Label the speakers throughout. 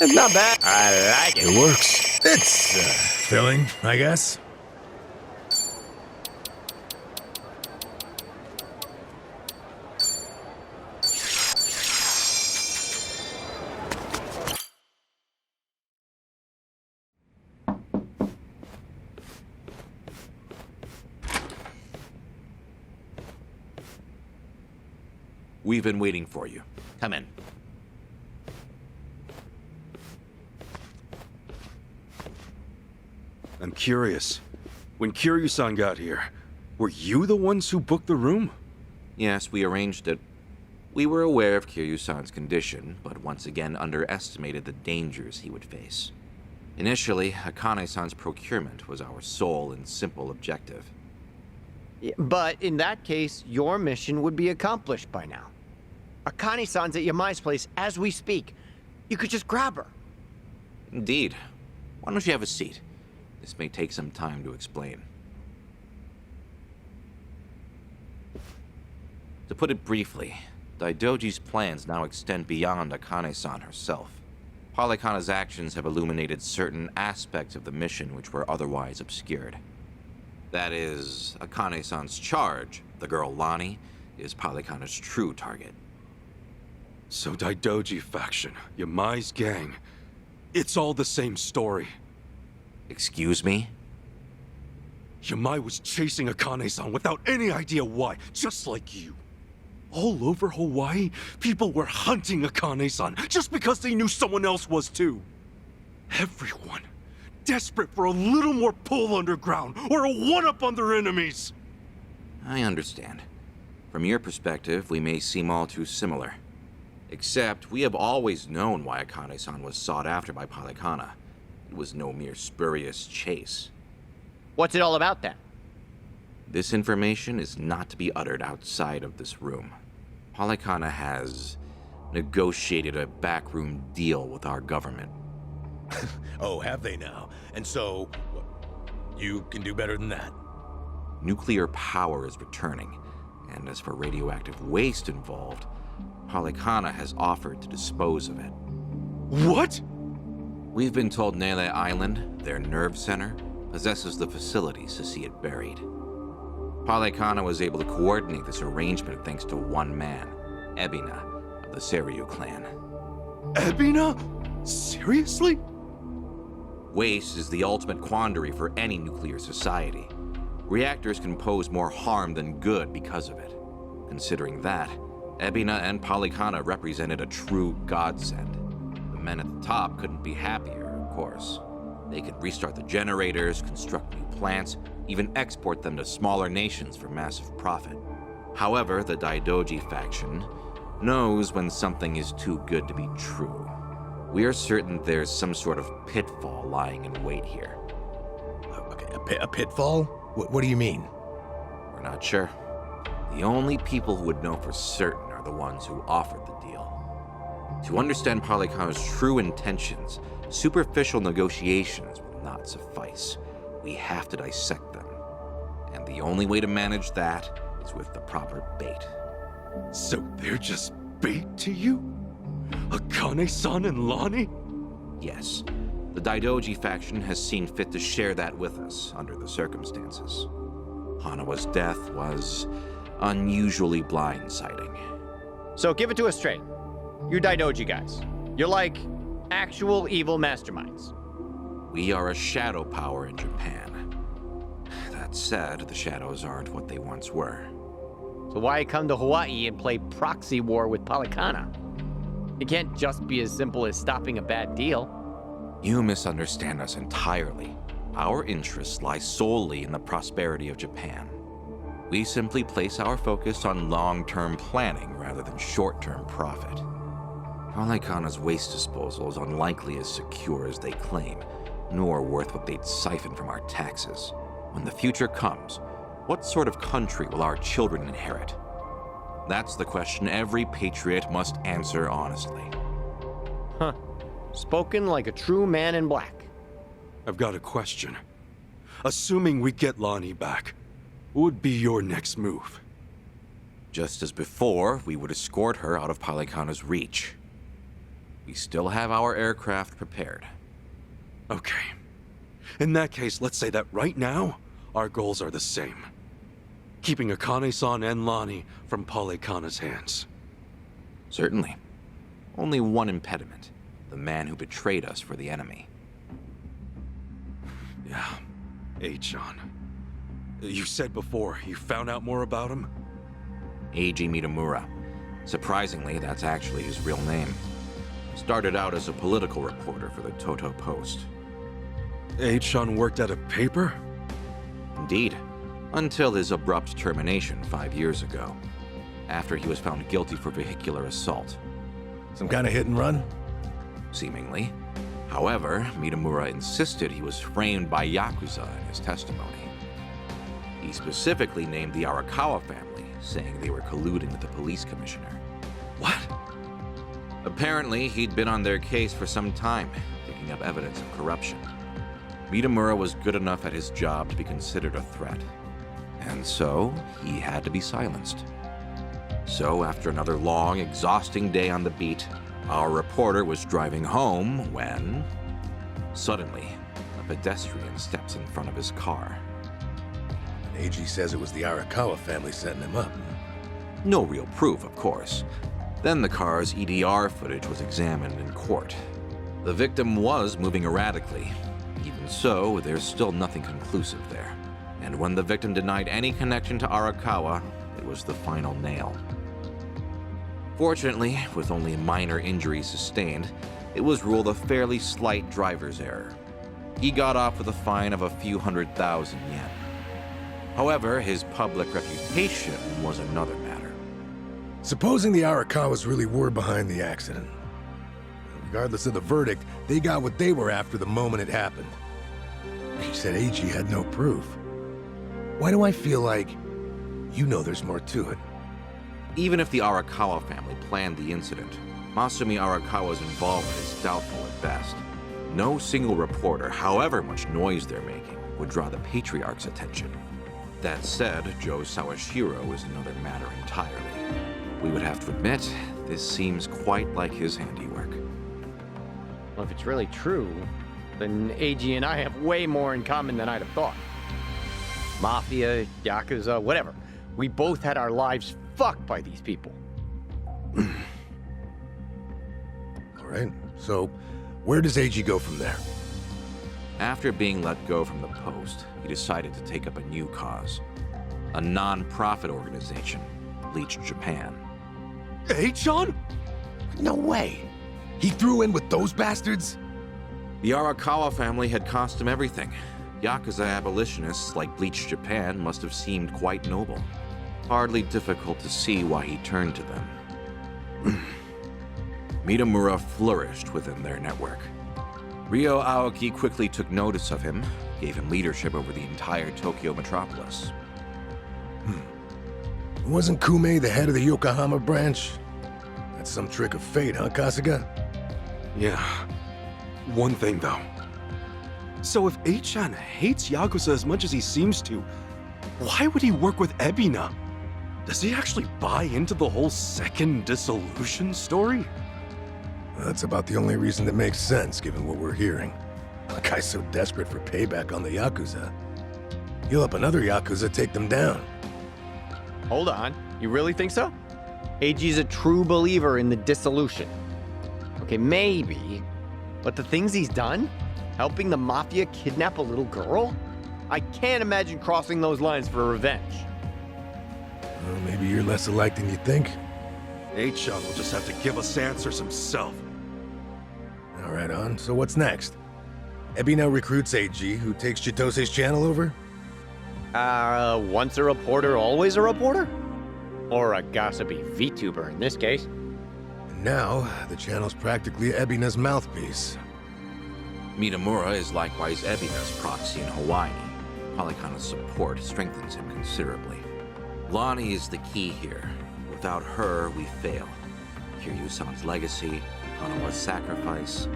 Speaker 1: That's not bad.
Speaker 2: I like it.
Speaker 3: It works. It's, filling, I guess.
Speaker 2: We've been waiting for you. Come in.
Speaker 4: I'm curious. When Kiryu-san got here, were you the ones who booked the room?
Speaker 2: Yes, we arranged it. We were aware of Kiryu-san's condition, but once again underestimated the dangers he would face. Initially, Akane-san's procurement was our sole and simple objective.
Speaker 1: But in that case, your mission would be accomplished by now. Akane-san's at Yamai's place as we speak. You could just grab her.
Speaker 2: Indeed. Why don't you have a seat? This may take some time to explain. To put it briefly, Daidoji's plans now extend beyond Akane-san herself. Polykhana's actions have illuminated certain aspects of the mission which were otherwise obscured. That is, Akane-san's charge, the girl Lani, is Polykhana's true target.
Speaker 4: So Daidoji faction, Yamai's gang, it's all the same story.
Speaker 2: Excuse me?
Speaker 4: Yamai was chasing Akane-san without any idea why, just like you. All over Hawaii, people were hunting Akane-san just because they knew someone else was too. Everyone, desperate for a little more pull underground or a one-up on their enemies.
Speaker 2: I understand. From your perspective, we may seem all too similar. Except, we have always known why Akane-san was sought after by Polykhana. It was no mere spurious chase.
Speaker 1: What's it all about then?
Speaker 2: This information is not to be uttered outside of this room. Polykhana has negotiated a backroom deal with our government.
Speaker 3: Oh, have they now? And so, you can do better than that?
Speaker 2: Nuclear power is returning, and as for radioactive waste involved, Polykhana has offered to dispose of it.
Speaker 4: What?
Speaker 2: We've been told Nele Island, their nerve center, possesses the facilities to see it buried. Polykhana was able to coordinate this arrangement thanks to one man, Ebina, of the Seiryu clan.
Speaker 4: Ebina? Seriously?
Speaker 2: Waste is the ultimate quandary for any nuclear society. Reactors can pose more harm than good because of it. Considering that, Ebina and Polykhana represented a true godsend. The men at the top couldn't be happier, of course. They could restart the generators, construct new plants, even export them to smaller nations for massive profit. However, the Daidoji faction knows when something is too good to be true. We are certain there's some sort of pitfall lying in wait here.
Speaker 3: Okay, a pitfall? What do you mean?
Speaker 2: We're not sure. The only people who would know for certain are the ones who offered the deal. To understand Polykhana's true intentions, superficial negotiations will not suffice. We have to dissect them. And the only way to manage that is with the proper bait.
Speaker 4: So they're just bait to you? Akane-san and Lani?
Speaker 2: Yes, the Daidoji faction has seen fit to share that with us under the circumstances. Hanawa's death was unusually blindsiding.
Speaker 1: So give it to us straight. You Daidoji guys. You're like actual evil masterminds.
Speaker 2: We are a shadow power in Japan. That said, the shadows aren't what they once were.
Speaker 1: So why come to Hawaii and play proxy war with Polykhana? It can't just be as simple as stopping a bad deal.
Speaker 2: You misunderstand us entirely. Our interests lie solely in the prosperity of Japan. We simply place our focus on long-term planning rather than short-term profit. Polykhana's waste disposal is unlikely as secure as they claim, nor worth what they'd siphon from our taxes. When the future comes, what sort of country will our children inherit? That's the question every patriot must answer honestly.
Speaker 1: Huh. Spoken like a true man in black.
Speaker 4: I've got a question. Assuming we get Lani back, what would be your next move?
Speaker 2: Just as before, we would escort her out of Polykhana's reach. We still have our aircraft prepared.
Speaker 4: Okay. In that case, let's say that right now, our goals are the same. Keeping Akane-san and Lonnie from Polykhana's hands.
Speaker 2: Certainly. Only one impediment. The man who betrayed us for the enemy.
Speaker 4: Yeah. Eiichon. You said before, you found out more about him?
Speaker 2: Eiji Mitamura. Surprisingly, that's actually his real name. Started out as a political reporter for the Toto Post.
Speaker 4: Eiichon worked at a paper?
Speaker 2: Indeed. Until his abrupt termination 5 years ago. After he was found guilty for vehicular assault.
Speaker 3: Some kind of hit and run?
Speaker 2: Seemingly. However, Mitamura insisted he was framed by Yakuza in his testimony. He specifically named the Arakawa family, saying they were colluding with the police commissioner.
Speaker 4: What?
Speaker 2: Apparently, he'd been on their case for some time, digging up evidence of corruption. Mitamura was good enough at his job to be considered a threat. And so, he had to be silenced. So, after another long, exhausting day on the beat, our reporter was driving home when... Suddenly, a pedestrian steps in front of his car.
Speaker 3: And AG says it was the Arakawa family setting him up.
Speaker 2: No real proof, of course. Then the car's EDR footage was examined in court. The victim was moving erratically. Even so, there's still nothing conclusive there. And when the victim denied any connection to Arakawa, it was the final nail. Fortunately, with only minor injuries sustained, it was ruled a fairly slight driver's error. He got off with a fine of a few 100,000 yen. However, his public reputation was another matter.
Speaker 3: Supposing the Arakawas really were behind the accident. Regardless of the verdict, they got what they were after the moment it happened. She said AG had no proof. Why do I feel like you know there's more to it?
Speaker 2: Even if the Arakawa family planned the incident, Masumi Arakawa's involvement is doubtful at best. No single reporter, however much noise they're making, would draw the Patriarch's attention. That said, Joe Sawashiro is another matter entirely. We would have to admit, this seems quite like his handiwork.
Speaker 1: Well, if it's really true, then AG and I have way more in common than I'd have thought. Mafia, Yakuza, whatever. We both had our lives fucked by these people.
Speaker 3: All right, so where does AG go from there?
Speaker 2: After being let go from the post, he decided to take up a new cause. A non-profit organization, Bleach Japan.
Speaker 4: Eiichon?
Speaker 3: No way! He threw in with those bastards?
Speaker 2: The Arakawa family had cost him everything. Yakuza abolitionists like Bleach Japan must have seemed quite noble. Hardly difficult to see why he turned to them. Mitamura flourished within their network. Ryo Aoki quickly took notice of him, gave him leadership over the entire Tokyo metropolis.
Speaker 3: Wasn't Kume the head of the Yokohama branch? That's some trick of fate, huh, Kasuga?
Speaker 4: Yeah. One thing, though. So if Eiichon hates Yakuza as much as he seems to, why would he work with Ebina? Does he actually buy into the whole second dissolution story?
Speaker 3: That's about the only reason that makes sense, given what we're hearing. A guy's so desperate for payback on the Yakuza. He'll help another Yakuza take them down.
Speaker 1: Hold on, you really think so? AG's a true believer in the dissolution. Okay, maybe, but the things he's done? Helping the Mafia kidnap a little girl? I can't imagine crossing those lines for revenge.
Speaker 3: Well, maybe you're less alike than you think.
Speaker 4: Eiichon will just have to give us answers himself.
Speaker 3: All right, on. So what's next? Ebina recruits AG, who takes Chitose's channel over?
Speaker 1: Once a reporter, always a reporter? Or a gossipy VTuber in this case.
Speaker 3: And now, the channel's practically Ebina's mouthpiece.
Speaker 2: Mitamura is likewise Ebina's proxy in Hawaii. Polykhana's support strengthens him considerably. Lonnie is the key here. Without her, we fail. Kiryu-san's legacy, Hanawa's sacrifice,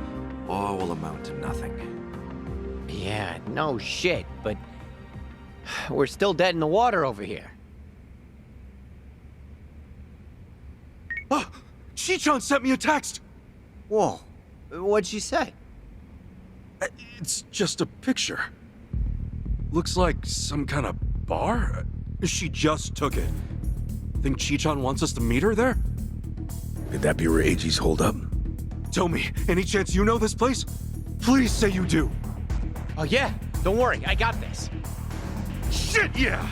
Speaker 2: all will amount to nothing.
Speaker 1: Yeah, no shit, but we're still dead in the water over here.
Speaker 4: Ah! Chichan sent me a text!
Speaker 1: Whoa. What'd she say?
Speaker 4: It's just a picture. Looks like some kind of bar? She just took it. Think Chichan wants us to meet her there?
Speaker 3: Could that be where Eiji's holed up?
Speaker 4: Tell me, any chance you know this place? Please say you do.
Speaker 1: Oh, yeah. Don't worry. I got this.
Speaker 4: Shit, yeah!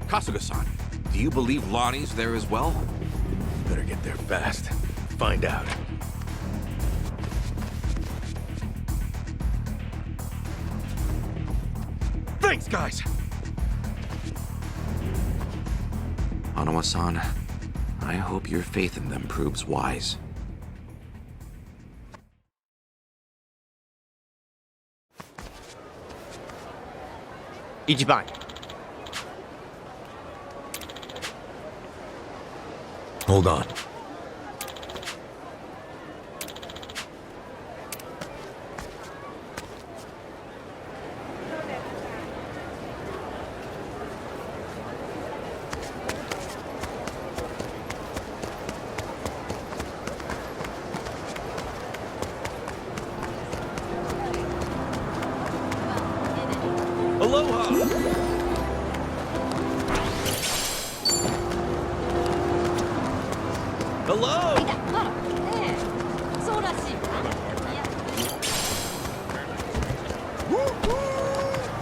Speaker 2: Kasuga-san, do you believe Lonnie's there as well?
Speaker 3: Better get there fast. Find out.
Speaker 4: Thanks, guys!
Speaker 2: Hanawa-san, I hope your faith in them proves wise.
Speaker 1: Ichiban.
Speaker 3: Hold on.
Speaker 4: Aloha! Hello!
Speaker 5: そうらしいわ。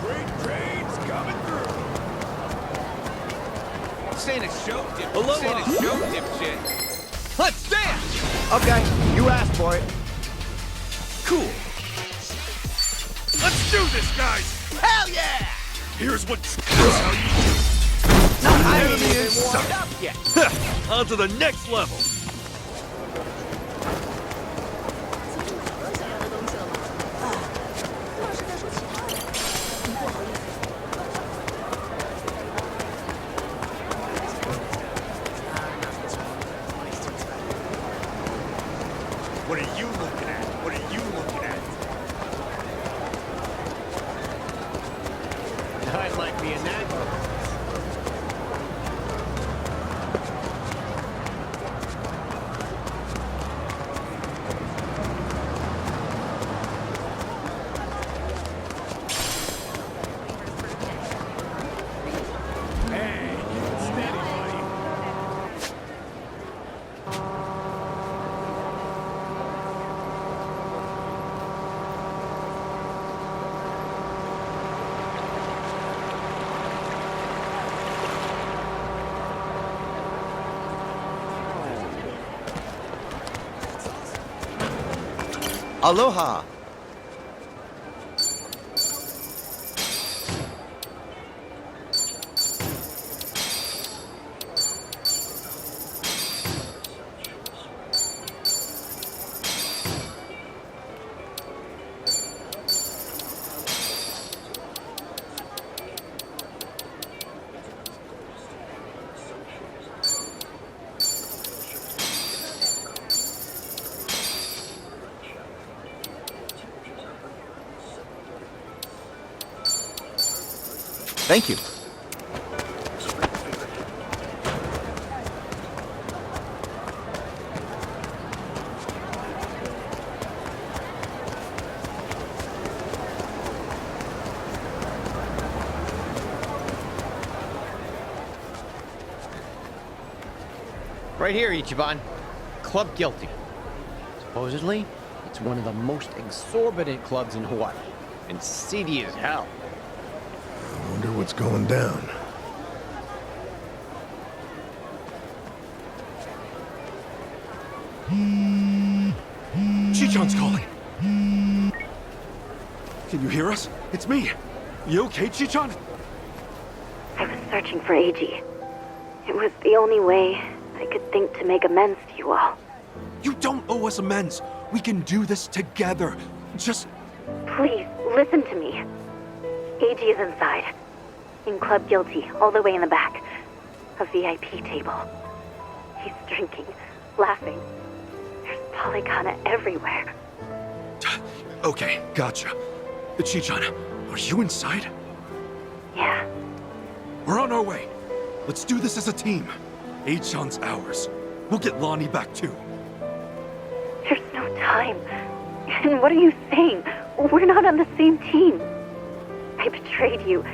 Speaker 3: Great trains coming through.
Speaker 6: Saying a show dip.
Speaker 4: Aloha.
Speaker 6: Saying a show dipshit. Let's dance!
Speaker 1: Okay. You asked for it.
Speaker 4: Cool. Let's do this, guys!
Speaker 6: Hell yeah!
Speaker 4: Here's how you
Speaker 1: I
Speaker 4: Enemy
Speaker 1: ain't even
Speaker 4: in
Speaker 1: warmed
Speaker 4: sight.
Speaker 1: up yet.
Speaker 4: on to the next level.
Speaker 6: What are you looking at? What are you looking at?
Speaker 1: I'd like being that. Aloha. Thank you. Right here, Ichiban. Club Guilty. Supposedly, it's one of the most exorbitant clubs in Hawaii. And seedy as hell.
Speaker 3: I wonder what's going down.
Speaker 4: Chichan's calling. Can you hear us? It's me. You okay, Chichan?
Speaker 7: I was searching for Eiji. It was the only way I could think to make amends to you all.
Speaker 4: You don't owe us amends. We can do this together. Just...
Speaker 7: Please, listen to me. Eiji is inside. In Club Guilty, all the way in the back. A VIP table. He's drinking, laughing. There's polygana everywhere.
Speaker 4: Okay, gotcha. Chichan, are you inside?
Speaker 7: Yeah.
Speaker 4: We're on our way. Let's do this as a team. Eichan's ours. We'll get Lonnie back too.
Speaker 7: There's no time. And what are you saying? We're not on the same team. I betrayed you.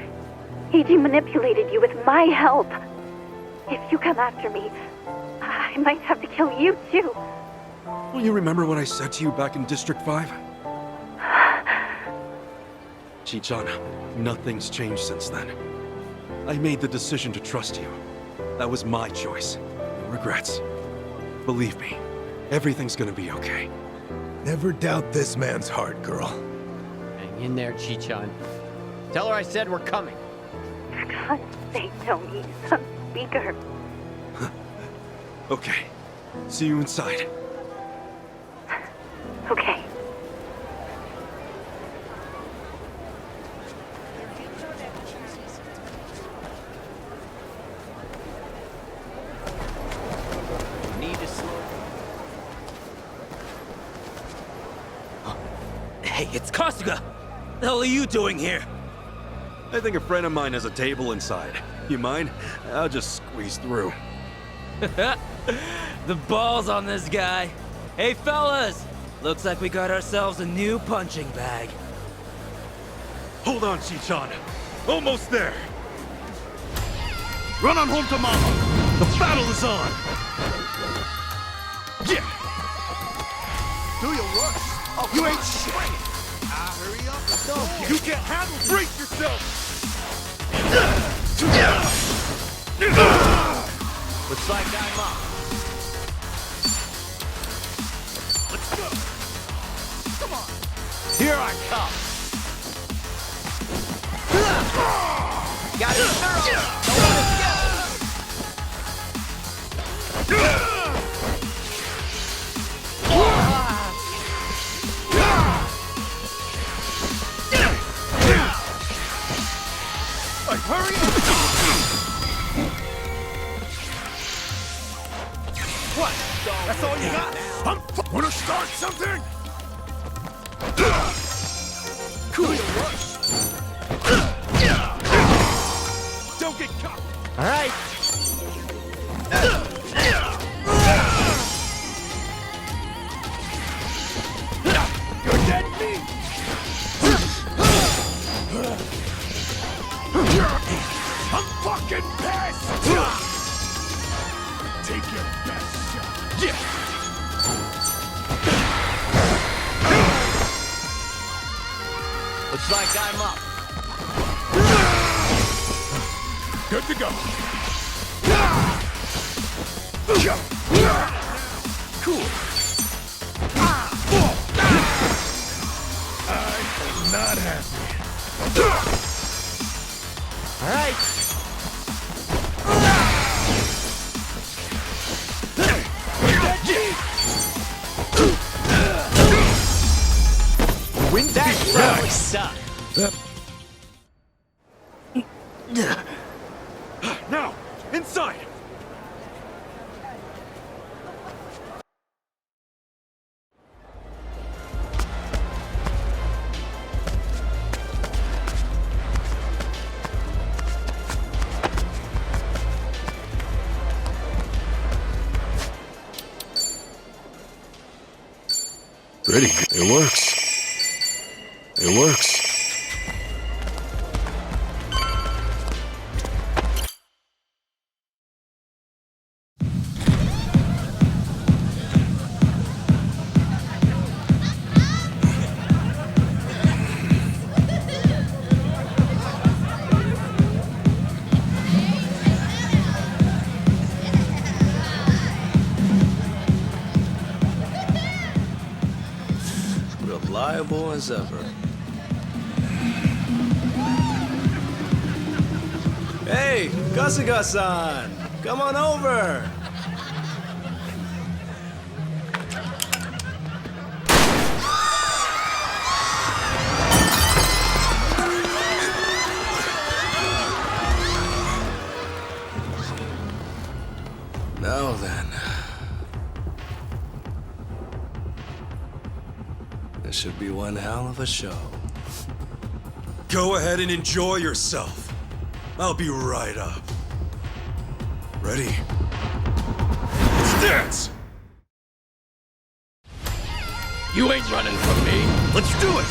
Speaker 7: Eiji manipulated you with my help. If you come after me, I might have to kill you too.
Speaker 4: Well, you remember what I said to you back in District 5? Chichan, nothing's changed since then. I made the decision to trust you. That was my choice. No regrets. Believe me, everything's gonna be okay.
Speaker 3: Never doubt this man's heart, girl.
Speaker 1: Hang in there, Chichan. Tell her I said we're coming.
Speaker 7: For God's sake, Tony, some speaker.
Speaker 4: Okay. See you inside.
Speaker 7: Okay.
Speaker 1: Need to slow.
Speaker 8: Hey, it's Kasuga! The hell are you doing here?
Speaker 4: I think a friend of mine has a table inside. You mind? I'll just squeeze through.
Speaker 8: The balls on this guy. Hey, fellas! Looks like we got ourselves a new punching bag.
Speaker 4: Hold on, Chichan. Almost there. Run on home to Mama. The battle is on. Yeah.
Speaker 6: Do your rush. Oh, you ain't shit. Hurry up and go.
Speaker 4: You can't handle. Brace yourself.
Speaker 1: Looks like I'm up.
Speaker 6: Let's go. Come on.
Speaker 1: Here I come. Got it thorough. Don't let it go.
Speaker 6: Hurry up. What? That's all you got?
Speaker 3: Wanna start something?
Speaker 6: Cool your rush. Don't get caught.
Speaker 1: All right.
Speaker 6: You're dead meat. I'm fucking pissed. Take your best shot. Yeah.
Speaker 1: Looks like I'm up.
Speaker 3: Good to go.
Speaker 6: Cool.
Speaker 3: I'm not happy.
Speaker 1: All right. That probably sucked.
Speaker 4: Now, inside.
Speaker 3: Pretty. It works. It works.
Speaker 8: Reliable as ever. Hey, Kasuga-san! Come on over! Now then. This should be one hell of a show.
Speaker 4: Go ahead and enjoy yourself. I'll be right up. Ready? Let's dance!
Speaker 6: You ain't running from me. Let's do it.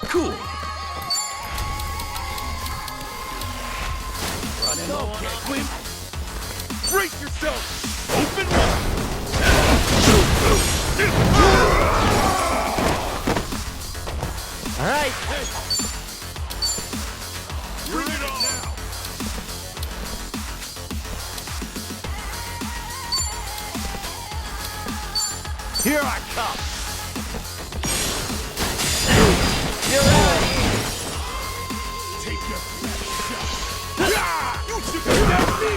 Speaker 6: Cool. Running on quick. Brace yourself. Open up.
Speaker 1: All right.
Speaker 6: Bring it on now.
Speaker 1: Here I come.
Speaker 6: Take your best shot. You should be down me.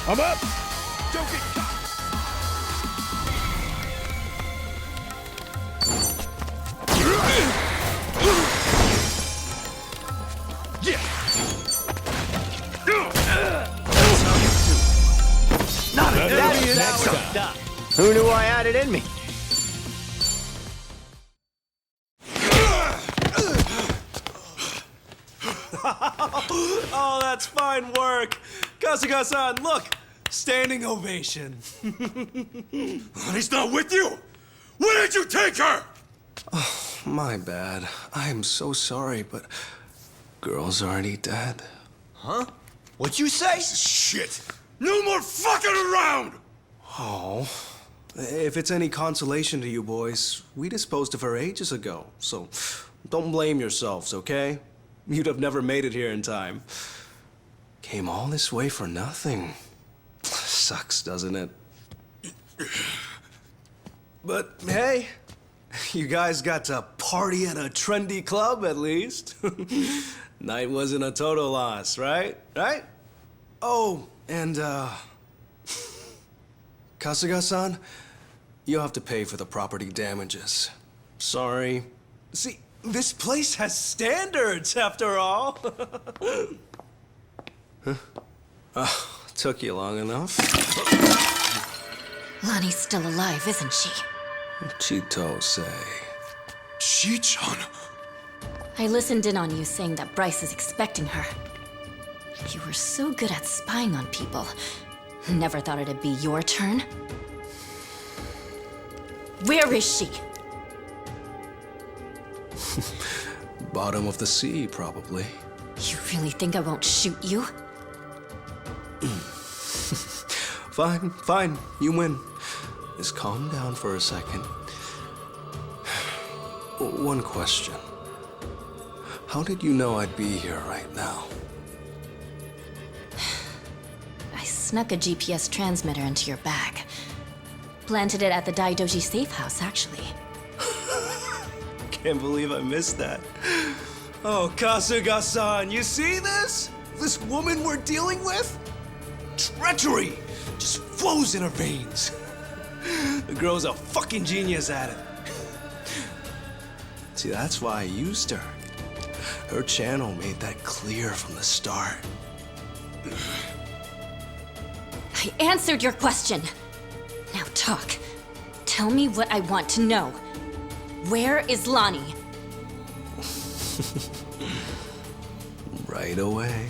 Speaker 6: I'm up. Don't get caught. Yeah. That's how you do.
Speaker 1: Not
Speaker 6: Better
Speaker 1: that
Speaker 6: luck
Speaker 1: is
Speaker 6: next time.
Speaker 1: stuff. Who knew I had it in me?
Speaker 9: Oh, that's fine work. Kasuga-san, look! Standing ovation.
Speaker 4: He's not with you! Where did you take her?
Speaker 9: My bad. I am so sorry, but girl's already dead.
Speaker 6: Huh? What'd you say?
Speaker 4: Shit! No more fucking around!
Speaker 9: Oh. If it's any consolation to you boys, we disposed of her ages ago, so don't blame yourselves, okay? You'd have never made it here in time. Came all this way for nothing. Sucks, doesn't it? But hey, you guys got to party at a trendy club at least. Night wasn't a total loss, right? Right? Oh, and Kasuga-san, you'll have to pay for the property damages. Sorry. See, this place has standards, after all. Huh? Took you long enough.
Speaker 5: Lonnie's still alive, isn't she?
Speaker 9: Chitose.
Speaker 4: Chi-chan?
Speaker 5: I listened in on you saying that Bryce is expecting her. You were so good at spying on people. Never thought it'd be your turn. Where is she?
Speaker 9: Bottom of the sea, probably.
Speaker 5: You really think I won't shoot you?
Speaker 9: Fine, fine. You win. Just calm down for a second. One question. How did you know I'd be here right now?
Speaker 5: I snuck a GPS transmitter into your bag. Planted it at the Daidoji safe house, actually.
Speaker 9: Can't believe I missed that. Oh, Kasuga-san, you see this? This woman we're dealing with? Treachery just flows in her veins. The girl's a fucking genius at it. See, that's why I used her. Her channel made that clear from the start.
Speaker 5: I answered your question. Now talk. Tell me what I want to know. Where is Lonnie?
Speaker 9: Right away.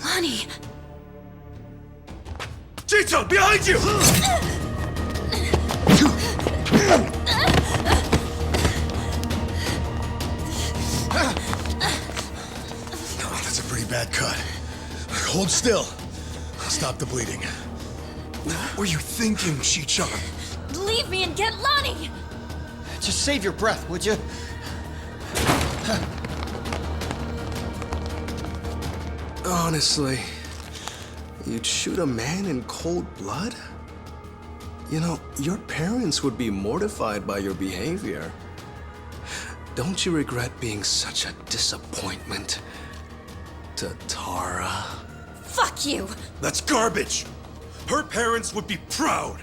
Speaker 5: Lonnie!
Speaker 4: Chi-chan, behind you!
Speaker 3: Oh, that's a pretty bad cut. Hold still. Stop the bleeding.
Speaker 4: What were you thinking, Chi-chan?
Speaker 5: Leave me and get Lonnie!
Speaker 1: Just save your breath, would you?
Speaker 9: Honestly, you'd shoot a man in cold blood? You know, your parents would be mortified by your behavior. Don't you regret being such a disappointment to Tara?
Speaker 5: Fuck you!
Speaker 4: That's garbage! Her parents would be proud!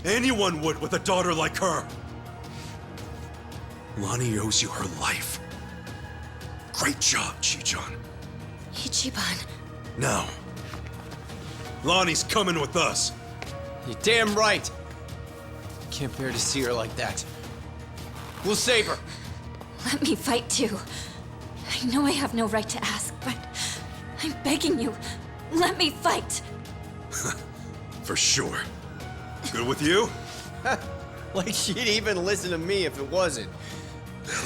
Speaker 4: Anyone would with a daughter like her! Lonnie owes you her life. Great job, Chi-chan.
Speaker 5: Ichiban.
Speaker 4: Now, Lonnie's coming with us.
Speaker 1: You're damn right. can't bear to see her like that. We'll save her.
Speaker 5: Let me fight too. I know I have no right to ask, but I'm begging you, let me fight.
Speaker 6: For sure. Good with you?
Speaker 1: Like she'd even listen to me if it wasn't.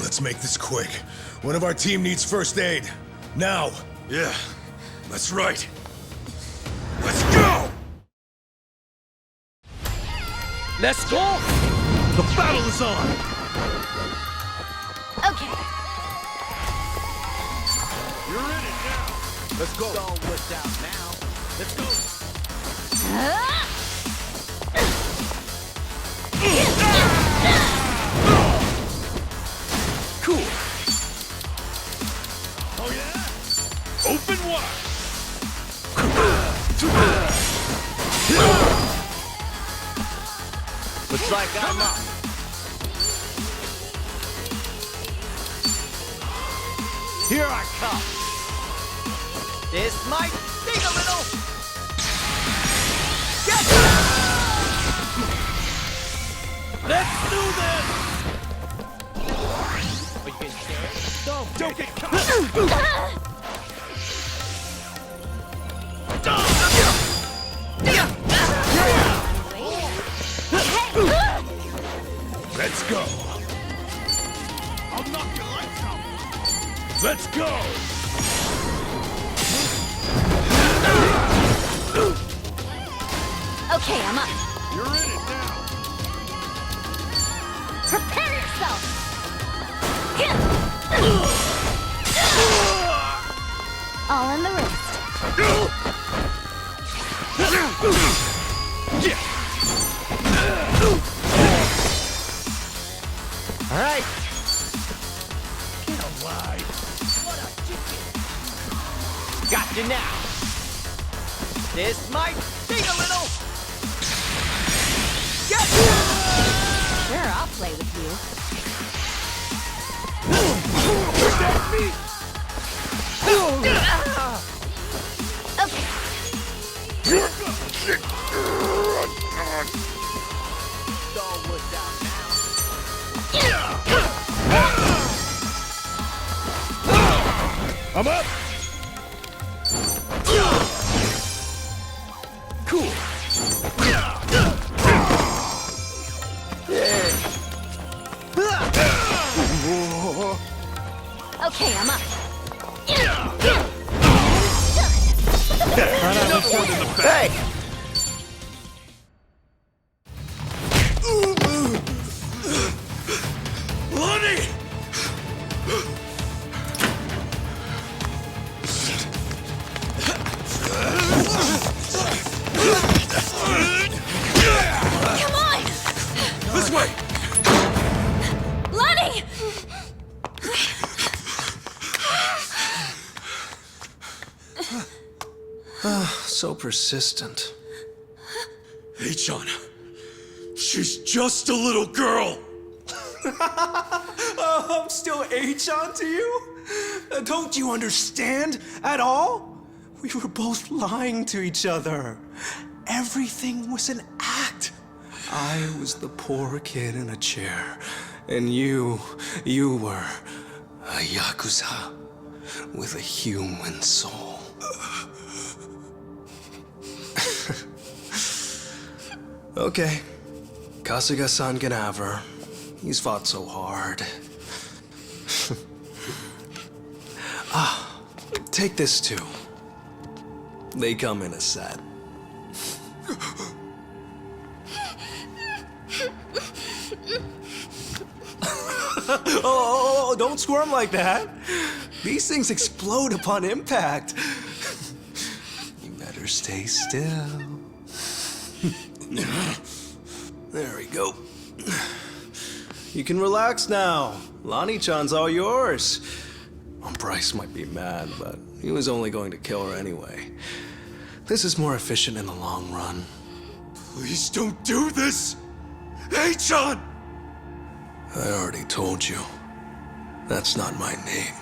Speaker 3: Let's make this quick. One of our team needs first aid. Now!
Speaker 6: Yeah, that's right. Let's go!
Speaker 4: Let's go! The battle is on!
Speaker 5: Okay.
Speaker 6: You're in it now!
Speaker 1: Let's go.
Speaker 8: All worked out now.
Speaker 6: Let's go!
Speaker 4: Cool.
Speaker 6: Oh yeah? Open wide!
Speaker 1: Looks like I'm up. Here I come. This might sting a little. Get
Speaker 4: Let's do this!
Speaker 1: Are you getting scared?
Speaker 6: Don't get caught! Let's go! I'll knock your lights out! Let's go!
Speaker 5: Okay, I'm up.
Speaker 6: You're in it now!
Speaker 5: Prepare yourself! All in the wrist.
Speaker 1: All right.
Speaker 6: Get alive!
Speaker 1: Gotcha now. This might sting a little. Get
Speaker 5: Sure, I'll play with you.
Speaker 6: Protect me!
Speaker 5: Okay.
Speaker 8: All worked out now.
Speaker 6: I'm up!
Speaker 4: Cool.
Speaker 5: Okay, I'm up.
Speaker 1: Hey!
Speaker 6: Lonnie!
Speaker 5: Come on!
Speaker 6: This way!
Speaker 5: Lonnie!
Speaker 9: So persistent.
Speaker 6: Hey, John. She's just a little girl!
Speaker 9: I'm still H-on to you? Don't you understand at all? We were both lying to each other. Everything was an act. I was the poor kid in a chair, and you were a Yakuza with a human soul. Okay, Kasuga-san can have her. He's fought so hard. Take this too. They come in a set. Oh, don't squirm like that. These things explode upon impact. You better stay still. There we go. You can relax now. Lonnie-chan's all yours. Well, Bryce might be mad, but he was only going to kill her anyway. This is more efficient in the long run.
Speaker 6: Please don't do this! Hey, John!
Speaker 9: I already told you. That's not my name.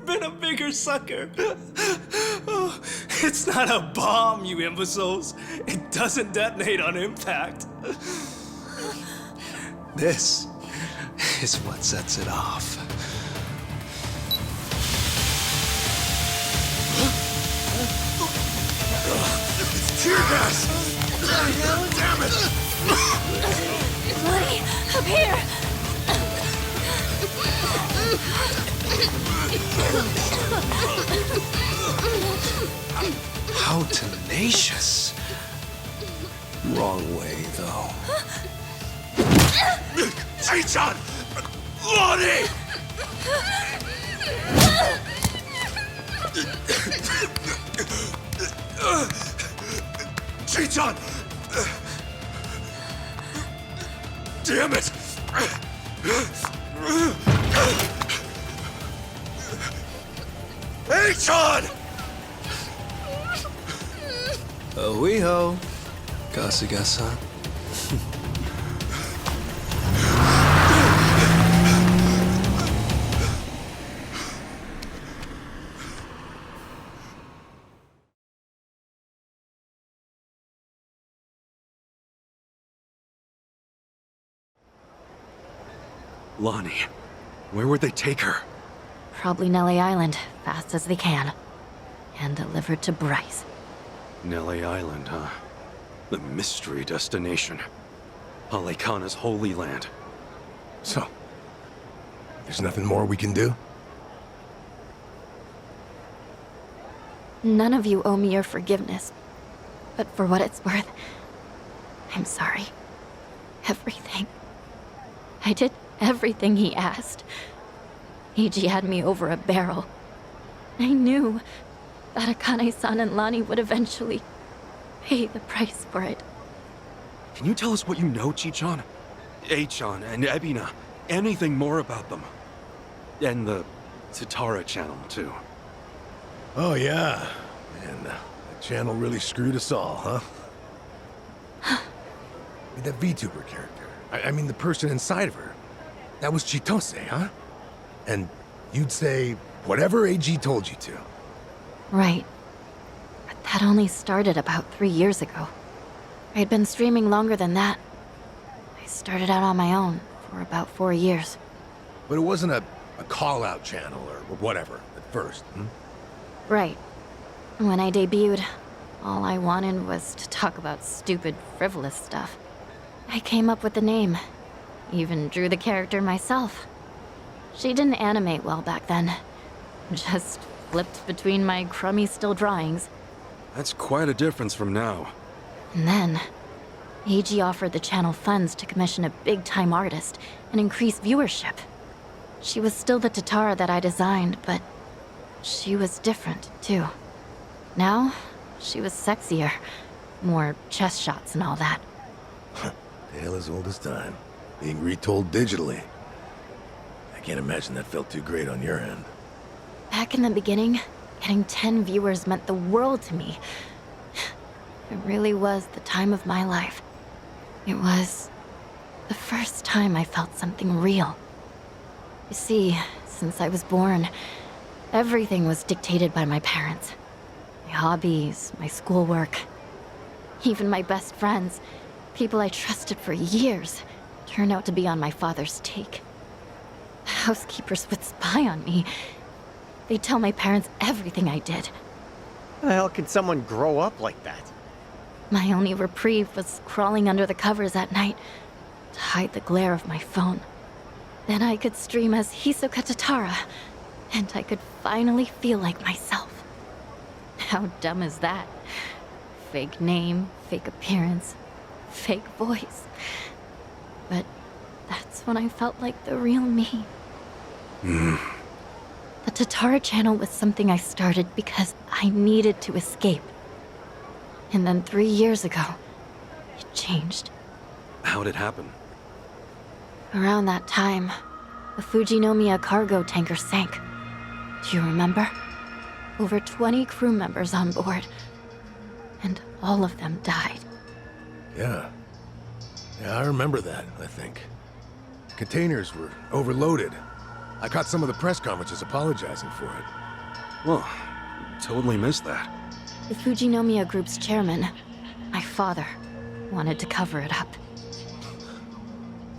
Speaker 9: been a bigger sucker. Oh, it's not a bomb, you imbeciles. It doesn't detonate on impact. This is what sets it off.
Speaker 3: It's tear gas! Damn it!
Speaker 5: Lonnie, up here!
Speaker 9: How tenacious. Wrong way, though.
Speaker 6: Chichan! Lonnie! Chichan! Damn it! Chichan!
Speaker 9: Oiho, Kasuga-san.
Speaker 4: Lonnie, where would they take her?
Speaker 5: Probably Nelly Island, fast as they can. And delivered to Bryce.
Speaker 4: Nelly Island, huh? The mystery destination. Palikana's holy land.
Speaker 3: So, there's nothing more we can do?
Speaker 5: None of you owe me your forgiveness. But for what it's worth, I'm sorry. Everything. I did everything he asked. Eiji had me over a barrel. I knew that Akane-san and Lani would eventually pay the price for it.
Speaker 4: Can you tell us what you know, Chichan? Achan and Ebina. Anything more about them? And the Tatara channel, too.
Speaker 3: Oh, yeah. Man, that channel really screwed us all, huh? That VTuber character. I mean, the person inside of her. That was Chitose, huh? And you'd say whatever AG told you to.
Speaker 5: Right. But that only started about 3 years ago. I'd been streaming longer than that. I started out on my own for about 4 years.
Speaker 3: But it wasn't a call-out channel or whatever at first, hmm?
Speaker 5: Right. When I debuted, all I wanted was to talk about stupid, frivolous stuff. I came up with the name. Even drew the character myself. She didn't animate well back then. Just flipped between my crummy still drawings.
Speaker 4: That's quite a difference from now.
Speaker 5: And then, AG offered the channel funds to commission a big-time artist and increase viewership. She was still the Tatara that I designed, but she was different, too. Now, she was sexier. More chest shots and all that.
Speaker 3: Tale as old as time. Being retold digitally. I can't imagine that felt too great on your end.
Speaker 5: Back in the beginning, getting 10 viewers meant the world to me. It really was the time of my life. It was the first time I felt something real. You see, since I was born, everything was dictated by my parents. My hobbies, my schoolwork, even my best friends, people I trusted for years, turned out to be on my father's take. The housekeepers would spy on me. They'd tell my parents everything I did.
Speaker 1: How the hell can someone grow up like that?
Speaker 5: My only reprieve was crawling under the covers at night to hide the glare of my phone. Then I could stream as Hisoka Tatara, and I could finally feel like myself. How dumb is that? Fake name, fake appearance, fake voice. But that's when I felt like the real me. The Tatara channel was something I started because I needed to escape. And then 3 years ago, it changed.
Speaker 4: How'd it happen?
Speaker 5: Around that time, the Fujinomiya cargo tanker sank. Do you remember? Over 20 crew members on board. And all of them died.
Speaker 3: Yeah. Yeah, I remember that, I think. Containers were overloaded. I caught some of the press conferences apologizing for it.
Speaker 4: Well, totally missed that.
Speaker 5: The Fujinomiya Group's chairman, my father, wanted to cover it up.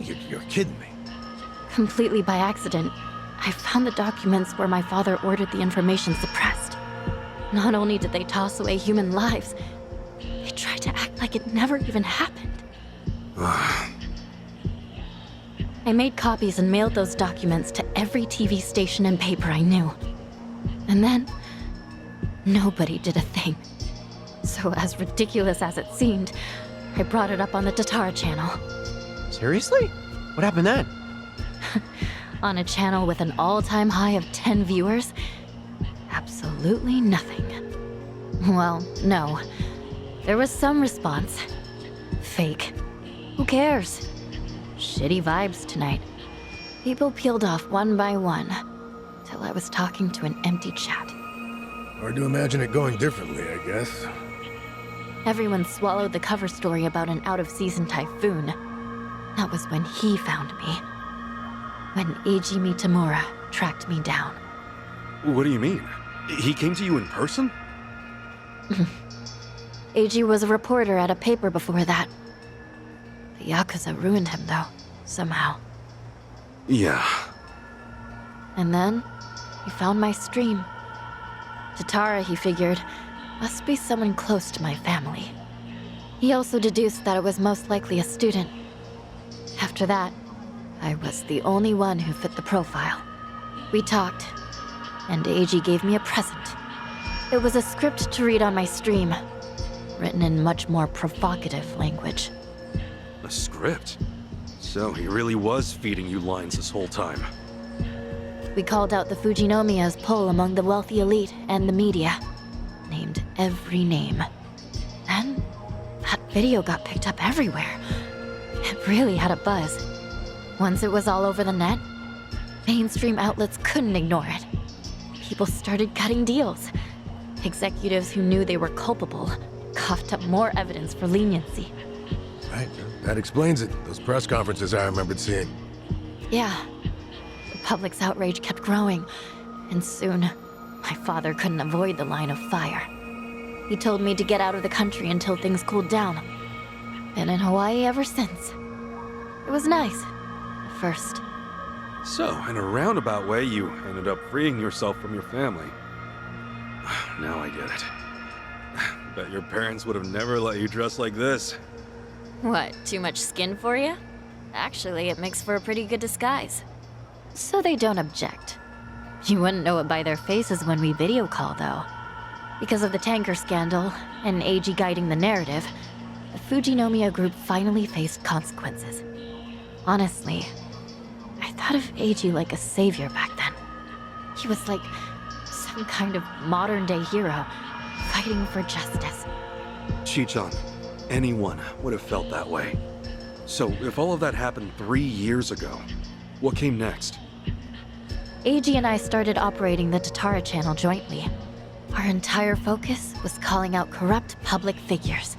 Speaker 3: You're kidding me.
Speaker 5: Completely by accident, I found the documents where my father ordered the information suppressed. Not only did they toss away human lives, they tried to act like it never even happened. I made copies and mailed those documents to every TV station and paper I knew. And then, nobody did a thing. So as ridiculous as it seemed, I brought it up on the Tatara channel.
Speaker 1: Seriously? What happened then?
Speaker 5: On a channel with an all-time high of 10 viewers, absolutely nothing. Well, no. There was some response. Fake. Who cares? Shitty vibes tonight. People peeled off one by one, till I was talking to an empty chat.
Speaker 3: Hard to imagine it going differently, I guess.
Speaker 5: Everyone swallowed the cover story about an out-of-season typhoon. That was when he found me. When Eiji Mitamura tracked me down.
Speaker 4: What do you mean? He came to you in person?
Speaker 5: Eiji was a reporter at a paper before that. The Yakuza ruined him, though, somehow.
Speaker 4: Yeah.
Speaker 5: And then, he found my stream. Tatara, he figured, must be someone close to my family. He also deduced that it was most likely a student. After that, I was the only one who fit the profile. We talked, and Eiji gave me a present. It was a script to read on my stream, written in much more provocative language.
Speaker 4: A script? So he really was feeding you lines this whole time.
Speaker 5: We called out the Fujinomiya's pull among the wealthy elite and the media. Named every name. Then, that video got picked up everywhere. It really had a buzz. Once it was all over the net, mainstream outlets couldn't ignore it. People started cutting deals. Executives who knew they were culpable coughed up more evidence for leniency.
Speaker 3: Right, that explains it. Those press conferences I remembered seeing.
Speaker 5: Yeah. The public's outrage kept growing, and soon, my father couldn't avoid the line of fire. He told me to get out of the country until things cooled down. Been in Hawaii ever since. It was nice. At first.
Speaker 4: So, in a roundabout way, you ended up freeing yourself from your family. Now I get it. Bet your parents would have never let you dress like this.
Speaker 5: What, too much skin for you? Actually, it makes for a pretty good disguise. So they don't object. You wouldn't know it by their faces when we video call, though. Because of the tanker scandal, and Eiji guiding the narrative, the Fujinomiya Group finally faced consequences. Honestly, I thought of Eiji like a savior back then. He was like some kind of modern-day hero, fighting for justice.
Speaker 4: Chi-chan, anyone would have felt that way. So, if all of that happened 3 years ago, what came next?
Speaker 5: Eiji and I started operating the Tatara channel jointly. Our entire focus was calling out corrupt public figures.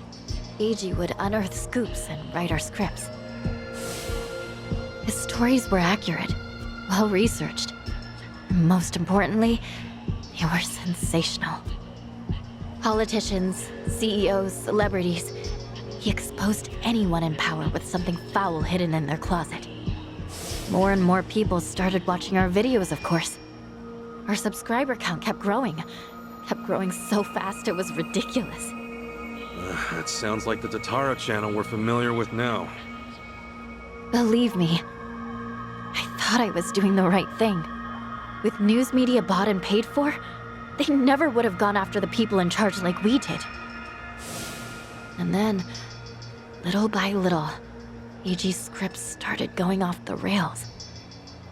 Speaker 5: Eiji would unearth scoops and write our scripts. His stories were accurate, well-researched. Most importantly, they were sensational. Politicians, CEOs, celebrities. He exposed anyone in power with something foul hidden in their closet. More and more people started watching our videos, of course. Our subscriber count kept growing so fast it was ridiculous.
Speaker 4: That sounds like the Tatara channel we're familiar with now.
Speaker 5: Believe me, I thought I was doing the right thing. With news media bought and paid for, they never would have gone after the people in charge like we did. And then, little by little, Eiji's scripts started going off the rails.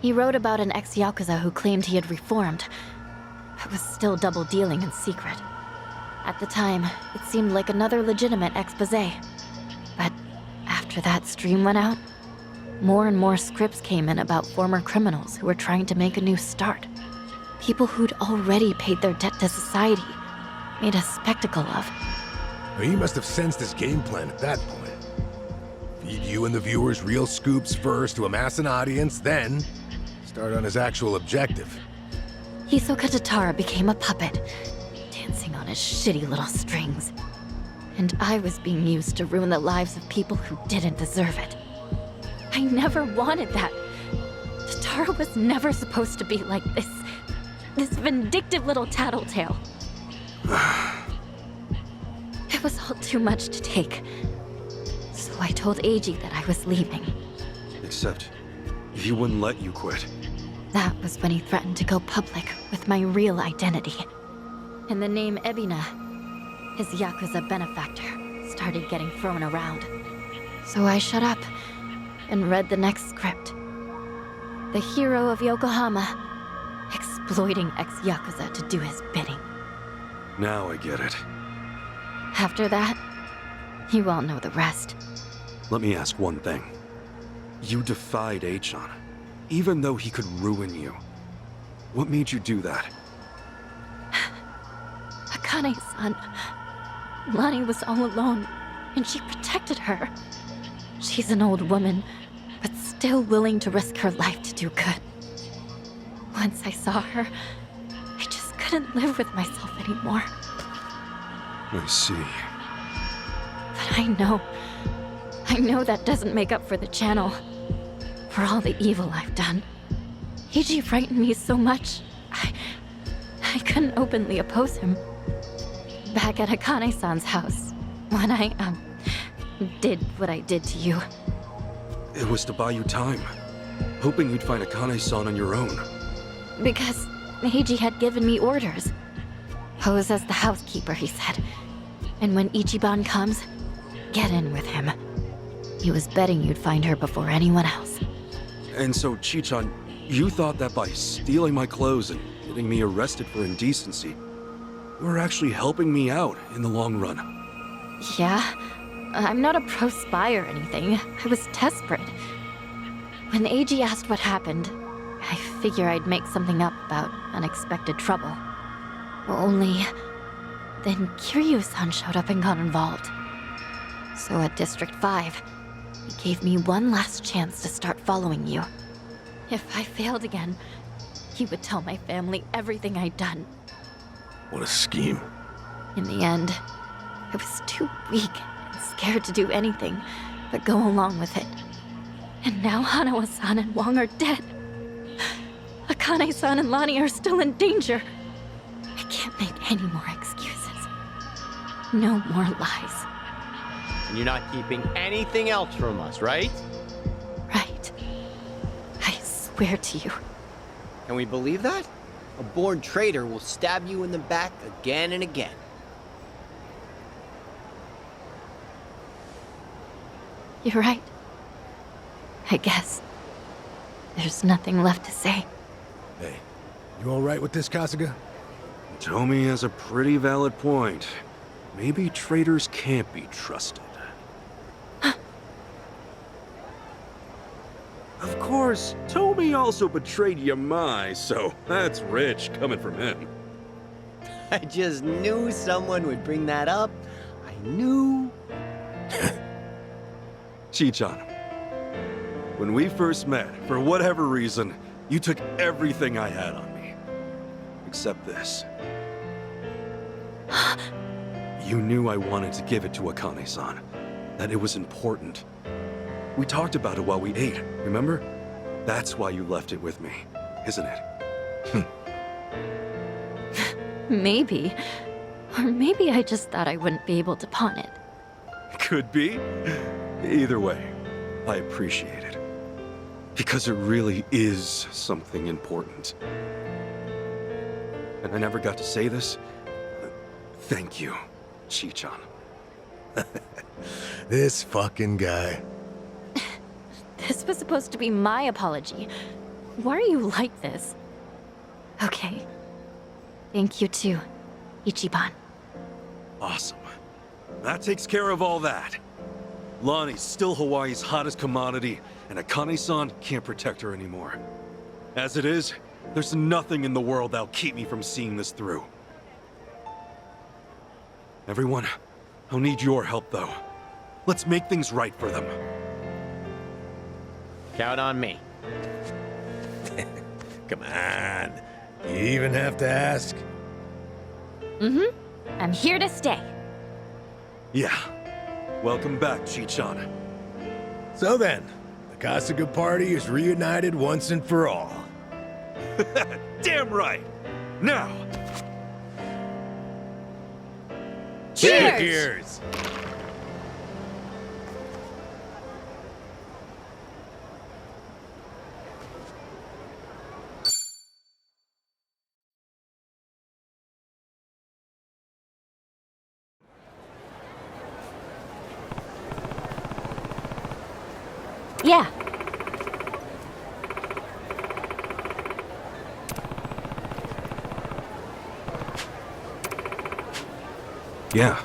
Speaker 5: He wrote about an ex-Yakuza who claimed he had reformed, but was still double-dealing in secret. At the time, it seemed like another legitimate exposé. But after that stream went out, more and more scripts came in about former criminals who were trying to make a new start. People who'd already paid their debt to society, made a spectacle of.
Speaker 3: Well, he must have sensed his game plan at that point. Feed you and the viewers real scoops first to amass an audience, then Start on his actual objective.
Speaker 5: Hisoka Tatara became a puppet, dancing on his shitty little strings. And I was being used to ruin the lives of people who didn't deserve it. I never wanted that. Tatara was never supposed to be like this vindictive little tattletale. It was all too much to take. So I told Eiji that I was leaving.
Speaker 4: Except, he wouldn't let you quit.
Speaker 5: That was when he threatened to go public with my real identity. And the name Ebina, his Yakuza benefactor, started getting thrown around. So I shut up and read the next script. The hero of Yokohama, exploiting ex-Yakuza to do his bidding.
Speaker 4: Now I get it.
Speaker 5: After that, you all know the rest.
Speaker 4: Let me ask one thing. You defied Achan, even though he could ruin you. What made you do that?
Speaker 5: Akane-san, Lani was all alone, and she protected her. She's an old woman, but still willing to risk her life to do good. Once I saw her, I just couldn't live with myself anymore.
Speaker 4: I see.
Speaker 5: But I know that doesn't make up for the channel. For all the evil I've done. Eiji frightened me so much, I couldn't openly oppose him. Back at Akane-san's house, when I, did what I did to you.
Speaker 4: It was to buy you time, hoping you'd find Akane-san on your own.
Speaker 5: Because Eiji had given me orders. Pose as the housekeeper, he said. And when Ichiban comes, get in with him. He was betting you'd find her before anyone else.
Speaker 4: And so, Chichan, you thought that by stealing my clothes and getting me arrested for indecency, you were actually helping me out in the long run.
Speaker 5: Yeah, I'm not a pro spy or anything. I was desperate. When Eiji asked what happened, I figure I'd make something up about unexpected trouble. Only, then Kiryu-san showed up and got involved. So at District 5, he gave me one last chance to start following you. If I failed again, he would tell my family everything I'd done.
Speaker 3: What a scheme.
Speaker 5: In the end, I was too weak and scared to do anything but go along with it. And now Hanawa-san and Wong are dead. Akane-san and Lani are still in danger. I can't make any more excuses. No more lies.
Speaker 1: And you're not keeping anything else from us, right?
Speaker 5: Right. I swear to you.
Speaker 1: Can we believe that? A born traitor will stab you in the back again and again.
Speaker 5: You're right. I guess. There's nothing left to say.
Speaker 3: Hey, you alright with this, Kasuga?
Speaker 4: Tomi has a pretty valid point. Maybe traitors can't be trusted. Of course, Tomi also betrayed Yamai, so that's rich coming from him.
Speaker 1: I just knew someone would bring that up. I knew.
Speaker 4: Chichan, when we first met, for whatever reason, you took everything I had on me. Except this. You knew I wanted to give it to Akane-san. That it was important. We talked about it while we ate, remember? That's why you left it with me, isn't it?
Speaker 5: Maybe. Or maybe I just thought I wouldn't be able to pawn it.
Speaker 4: Could be. Either way, I appreciate it. Because it really is something important. And I never got to say this. Thank you, Chichan.
Speaker 3: This fucking guy.
Speaker 5: This was supposed to be my apology. Why are you like this? Okay. Thank you too, Ichiban.
Speaker 4: Awesome. That takes care of all that. Lonnie's still Hawaii's hottest commodity, and Akane-san can't protect her anymore. As it is, there's nothing in the world that'll keep me from seeing this through. Everyone, I'll need your help though. Let's make things right for them.
Speaker 1: Count on me.
Speaker 3: Come on. You even have to ask?
Speaker 5: I'm here to stay.
Speaker 4: Yeah. Welcome back, Chichan.
Speaker 3: So then, the Kasuga party is reunited once and for all.
Speaker 4: Damn right! Now!
Speaker 3: Cheers!
Speaker 5: Yeah.
Speaker 4: Yeah.